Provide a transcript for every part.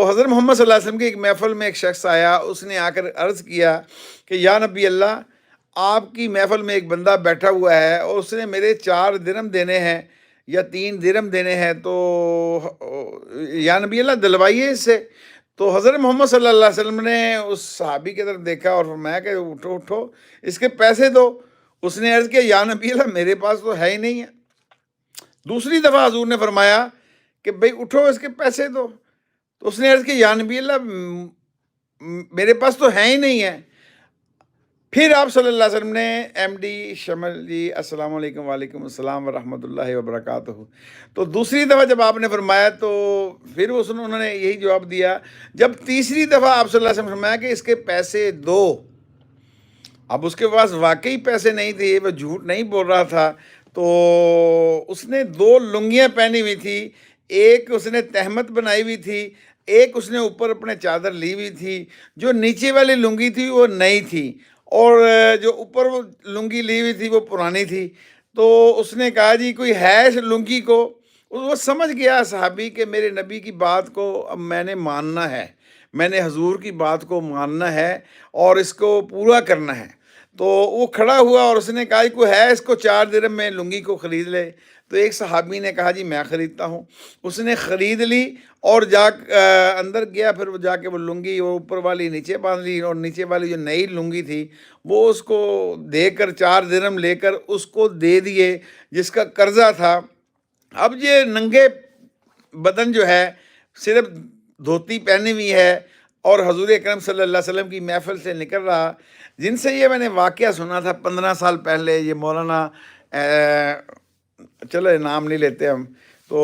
تو حضرت محمد صلی اللہ علیہ وسلم کی ایک محفل میں ایک شخص آیا، اس نے آ کر عرض کیا کہ یا نبی اللہ، آپ کی محفل میں ایک بندہ بیٹھا ہوا ہے اور اس نے میرے 4 درم دینے ہیں یا 3 درم دینے ہیں، تو یا نبی اللہ دلوائیے اس سے۔ تو حضرت محمد صلی اللہ علیہ وسلم نے اس صحابی کی طرف دیکھا اور فرمایا کہ اٹھو اٹھو، اس کے پیسے دو۔ اس نے عرض کیا یا نبی اللہ میرے پاس تو ہے ہی نہیں ہے۔ دوسری دفعہ حضور نے فرمایا کہ بھئی اٹھو، اس کے پیسے دو۔ تو اس نے عرض کیا یا نبی اللہ میرے پاس تو ہے ہی نہیں ہے۔ پھر آپ صلی اللہ علیہ وسلم نے ایم ڈی شمل جی السلام علیکم، وعلیکم السلام ورحمۃ اللہ وبرکاتہ، تو دوسری دفعہ جب آپ نے فرمایا تو پھر انہوں نے یہی جواب دیا۔ جب تیسری دفعہ آپ صلی اللہ علیہ وسلم نے فرمایا کہ اس کے پیسے دو، اب اس کے پاس واقعی پیسے نہیں تھے، وہ جھوٹ نہیں بول رہا تھا، تو اس نے 2 لنگیاں پہنی ہوئی تھی، ایک اس نے تہمت بنائی ہوئی تھی، ایک اس نے اوپر اپنے چادر لی ہوئی تھی۔ جو نیچے والی لنگی تھی وہ نئی تھی اور جو اوپر وہ لنگی لی ہوئی تھی وہ پرانی تھی۔ تو اس نے کہا جی کوئی ہے اس لنگی کو؟ وہ سمجھ گیا صحابی کہ میرے نبی کی بات کو اب میں نے ماننا ہے، میں نے حضور کی بات کو ماننا ہے اور اس کو پورا کرنا ہے۔ تو وہ کھڑا ہوا اور اس نے کہا کوئی ہے اس کو 4 درہم میں لنگی کو خرید لے؟ تو ایک صحابی نے کہا جی میں خریدتا ہوں۔ اس نے خرید لی اور اندر گیا، پھر وہ جا کے وہ لنگی وہ اوپر والی نیچے باندھ لی، اور نیچے والی جو نئی لنگی تھی وہ اس کو دے کر 4 درہم لے کر اس کو دے دیے جس کا قرضہ تھا۔ اب یہ ننگے بدن جو ہے، صرف دھوتی پہنی ہوئی ہے اور حضور اکرم صلی اللہ علیہ وسلم کی محفل سے نکل رہا، جن سے یہ میں نے واقعہ سنا تھا 15 سال پہلے، یہ مولانا چلو نام نہیں لیتے ہم، تو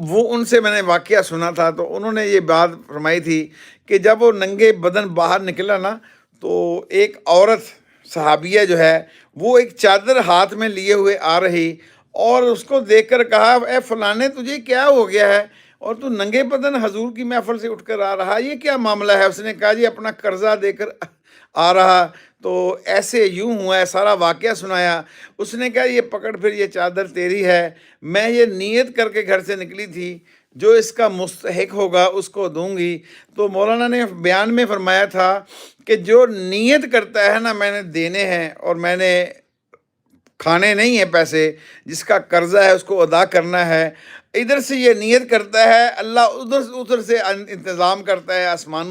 وہ ان سے میں نے واقعہ سنا تھا، تو انہوں نے یہ بات فرمائی تھی کہ جب وہ ننگے بدن باہر نکلا نا، تو ایک عورت صحابیہ جو ہے وہ ایک چادر ہاتھ میں لیے ہوئے آ رہی اور اس کو دیکھ کر کہا اے فلانے تجھے کیا ہو گیا ہے اور تو ننگے بدن حضور کی محفل سے اٹھ کر آ رہا، یہ کیا معاملہ ہے؟ اس نے کہا جی اپنا قرضہ دے کر آ رہا، تو ایسے یوں ہوا ہے، سارا واقعہ سنایا۔ اس نے کہا یہ پکڑ پھر یہ چادر تیری ہے، میں یہ نیت کر کے گھر سے نکلی تھی، جو اس کا مستحق ہوگا اس کو دوں گی۔ تو مولانا نے بیان میں فرمایا تھا کہ جو نیت کرتا ہے نا میں نے دینے ہیں اور میں نے کھانے نہیں ہیں پیسے، جس کا قرضہ ہے اس کو ادا کرنا ہے، ادھر سے یہ نیت کرتا ہے، اللہ ادھر سے انتظام کرتا ہے، آسمانوں